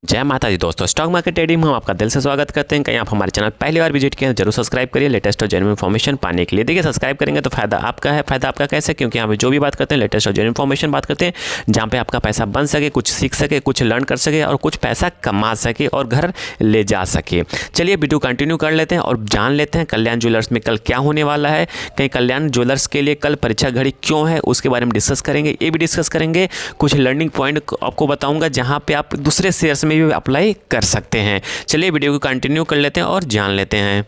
जय माता दी दोस्तों, स्टॉक मार्केट ट्रेडिंग में हम आपका दिल से स्वागत करते हैं। कहीं आप हमारे चैनल पहली बार विजिट किए हैं जरूर सब्सक्राइब करिए लेटेस्ट और जेन्युइन इन्फॉर्मेशन पाने के लिए। देखिए सब्सक्राइब करेंगे तो फायदा आपका है। फायदा आपका कैसे? क्योंकि यहाँ पे जो भी बात करते हैं लेटेस्ट और जेन्युइन इन्फॉर्मेशन बात करते हैं, जहाँ पे आपका पैसा बन सके, कुछ सीख सके, कुछ लर्न कर सके और कुछ पैसा कमा सके और घर ले जा सके। चलिए वीडियो कंटिन्यू कर लेते हैं और जान लेते हैं कल्याण ज्वेलर्स में कल क्या होने वाला है। कहीं कल्याण ज्वेलर्स के लिए कल परीक्षा घड़ी क्यों है उसके बारे में डिस्कस करेंगे। ये भी डिस्कस करेंगे, कुछ लर्निंग पॉइंट आपको बताऊँगा जहाँ पर आप दूसरे शेयर्स में भी अप्लाई कर सकते हैं। चलिए वीडियो को कंटिन्यू कर लेते हैं और जान लेते हैं।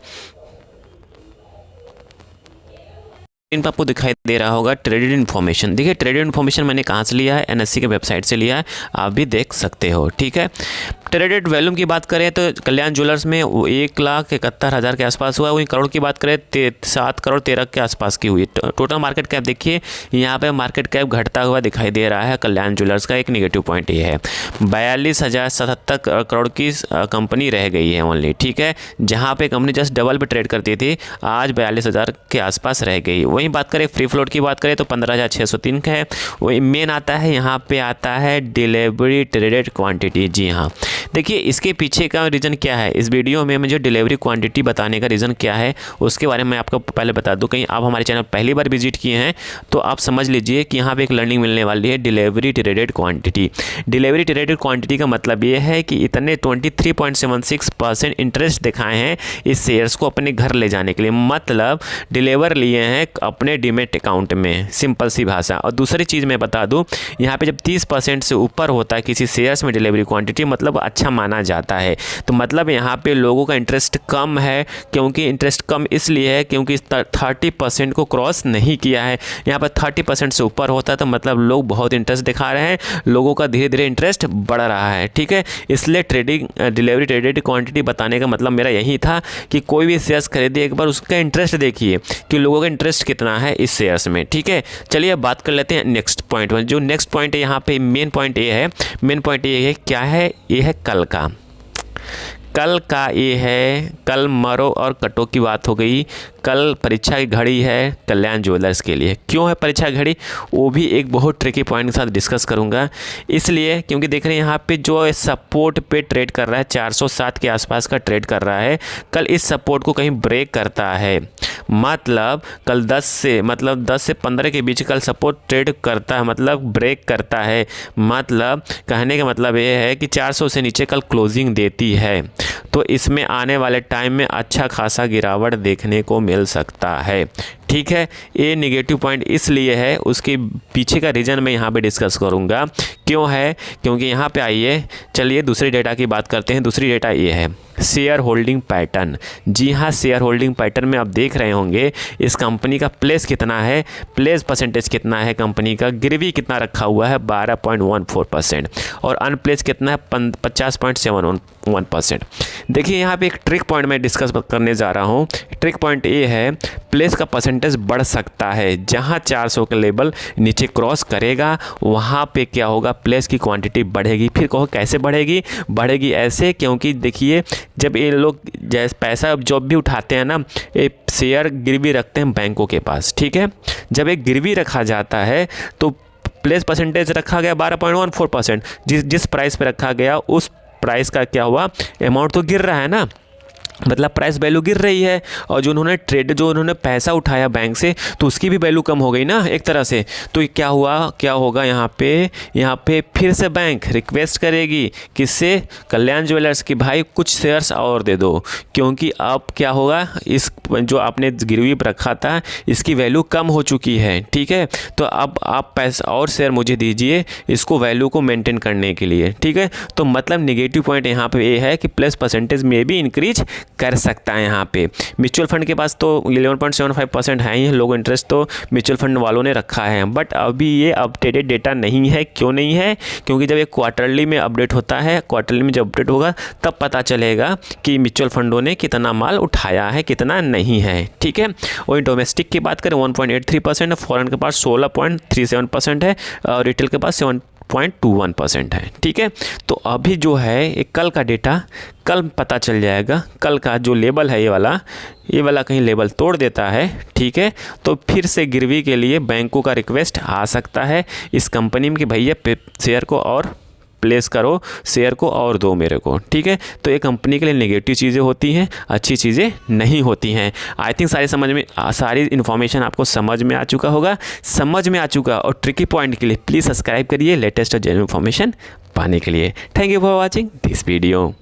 इन पर आपको दिखाई दे रहा होगा ट्रेडेड इन्फॉर्मेशन। देखिए ट्रेडेड इन्फॉर्मेशन मैंने कहाँ से लिया है? एनएससी के वेबसाइट से लिया है, आप भी देख सकते हो। ठीक है, ट्रेडेड वॉल्यूम की बात करें तो कल्याण ज्वेलर्स में 1,71,000 के आसपास हुआ। वहीं करोड़ की बात करें 7,13 के आसपास की हुई। टोटल मार्केट कैप देखिए, यहाँ पे मार्केट कैप घटता हुआ दिखाई दे रहा है। कल्याण ज्वेलर्स का एक नेगेटिव पॉइंट ये है 42,077 करोड़ की कंपनी रह गई है ओनली। ठीक है, जहाँ पे कंपनी जस्ट डबल पे ट्रेड करती थी, आज 42,000 के आसपास रह गई। वहीं बात करें फ्री फ्लोट की बात करें तो 15,603 का है। वही मेन आता है, यहाँ पे आता है डिलीवरी ट्रेडेड क्वांटिटी। जी हाँ, देखिए इसके पीछे का रीज़न क्या है। इस वीडियो में मुझे डिलीवरी क्वांटिटी बताने का रीज़न क्या है उसके बारे में आपको पहले बता दूं। कहीं आप हमारे चैनल पहली बार विजिट किए हैं तो आप समझ लीजिए कि यहाँ पे एक लर्निंग मिलने वाली है, delivery traded quantity. Delivery traded quantity का मतलब ये है कि इतने 23.76% इंटरेस्ट दिखाए हैं इस शेयर्स को अपने घर ले जाने के लिए, मतलब डिलीवर लिए हैं अपने डीमेट अकाउंट में, सिंपल सी भाषा। और दूसरी चीज़ मैं बता दूँ, यहाँ पे जब 30% से ऊपर होता है किसी शेयर्स में डिलीवरी क्वांटिटी, मतलब अच्छा माना जाता है। तो मतलब यहाँ पे लोगों का इंटरेस्ट कम है। क्योंकि इंटरेस्ट कम इसलिए है क्योंकि 30% को क्रॉस नहीं किया है। यहाँ पर 30% से ऊपर होता है तो मतलब लोग बहुत इंटरेस्ट दिखा रहे हैं, लोगों का धीरे धीरे इंटरेस्ट बढ़ रहा है। ठीक है, इसलिए ट्रेडिंग डिलीवरी ट्रेडेड क्वांटिटी बताने का मतलब मेरा यही था कि कोई भी शेयर्स खरीदिए एक बार उसका इंटरेस्ट देखिए कि लोगों का इंटरेस्ट कितना है इस शेयर्स में। ठीक है, चलिए अब बात कर लेते हैं नेक्स्ट पॉइंट में। जो नेक्स्ट पॉइंट है यहाँ पे मेन पॉइंट ये है, मेन पॉइंट ये है क्या है, ये है कल का ये है, कल मरो और कटो की बात हो गई। कल परीक्षा की घड़ी है कल्याण ज्वेलर्स के लिए। क्यों है परीक्षा घड़ी, वो भी एक बहुत ट्रिकी पॉइंट के साथ डिस्कस करूंगा। इसलिए क्योंकि देख रहे हैं यहाँ पे जो सपोर्ट पे ट्रेड कर रहा है 407 के आसपास का ट्रेड कर रहा है। कल इस सपोर्ट को कहीं ब्रेक करता है, मतलब कल 10 से 15 के बीच कल सपोर्ट ट्रेड करता है, मतलब ब्रेक करता है। मतलब कहने का मतलब ये है कि 400 से नीचे कल क्लोजिंग देती है तो इसमें आने वाले टाइम में अच्छा खासा गिरावट देखने को मिल सकता है। ठीक है, ये नेगेटिव पॉइंट इसलिए है, उसके पीछे का रीज़न मैं यहाँ पे डिस्कस करूँगा क्यों है। क्योंकि यहाँ पे आइए, चलिए दूसरी डेटा की बात करते हैं। दूसरी डेटा ये है शेयर होल्डिंग पैटर्न। जी हाँ, शेयर होल्डिंग पैटर्न में आप देख रहे होंगे इस कंपनी का प्लेस कितना है, प्लेस परसेंटेज कितना है कंपनी का, गिरवी कितना रखा हुआ है 12.14% और अनप्लेस कितना है 50.71%। देखिए यहाँ पे एक ट्रिक पॉइंट मैं डिस्कस करने जा रहा हूँ। ट्रिक पॉइंट ये है, प्लेस का परसेंटेज बढ़ सकता है। जहाँ 400 का लेवल नीचे क्रॉस करेगा वहाँ पे क्या होगा, प्लेस की क्वांटिटी बढ़ेगी। फिर कहो कैसे बढ़ेगी? बढ़ेगी ऐसे, क्योंकि देखिए जब ये लोग जैसे पैसा जब भी उठाते हैं ना, ये शेयर गिरवी रखते हैं बैंकों के पास। ठीक है, जब एक गिरवी रखा जाता है तो प्लेस परसेंटेज रखा गया 12.14%। जिस प्राइस पे रखा गया उस प्राइस का क्या हुआ, अमाउंट तो गिर रहा है ना, मतलब प्राइस वैल्यू गिर रही है। और जो उन्होंने पैसा उठाया बैंक से तो उसकी भी वैल्यू कम हो गई ना एक तरह से। तो क्या होगा यहाँ पे फिर से बैंक रिक्वेस्ट करेगी किससे, कल्याण ज्वेलर्स की, भाई कुछ शेयर्स और दे दो, क्योंकि अब क्या होगा, इस जो आपने गिरवी पर रखा था इसकी वैल्यू कम हो चुकी है। ठीक है, तो अब आप पैसा और शेयर मुझे दीजिए इसको वैल्यू को मेंटेन करने के लिए। ठीक है, तो मतलब नेगेटिव पॉइंट यहाँ पे ये है कि प्लस परसेंटेज में भी इंक्रीज कर सकता है। यहाँ पे म्यूचुअल फंड के पास तो 11.75% है ही, लोग इंटरेस्ट तो म्यूचुअल फंड वालों ने रखा है। बट अभी ये अपडेटेड डेटा नहीं है। क्यों नहीं है? क्योंकि जब ये क्वार्टरली में अपडेट होता है, क्वार्टरली में जब अपडेट होगा तब पता चलेगा कि म्यूचुअल फंडों ने कितना माल उठाया है कितना नहीं है। ठीक है, वही डोमेस्टिक की बात करें 1.83% है, फॉरेन के पास 16.37% है और रिटेल के पास 7.21% है। ठीक है, तो अभी जो है एक कल का डेटा कल पता चल जाएगा। कल का जो लेवल है ये वाला कहीं लेवल तोड़ देता है, ठीक है, तो फिर से गिरवी के लिए बैंकों का रिक्वेस्ट आ सकता है इस कंपनी में कि भैया शेयर को और प्लेस करो शेयर को और दो मेरे को, ठीक है। तो ये कंपनी के लिए नेगेटिव चीज़ें होती हैं, अच्छी चीज़ें नहीं होती हैं। आई थिंक सारी इन्फॉर्मेशन आपको समझ में आ चुका होगा। और ट्रिकी पॉइंट के लिए प्लीज़ सब्सक्राइब करिए लेटेस्ट और जेन्युइन इन्फॉर्मेशन पाने के लिए। Thank you for watching this video.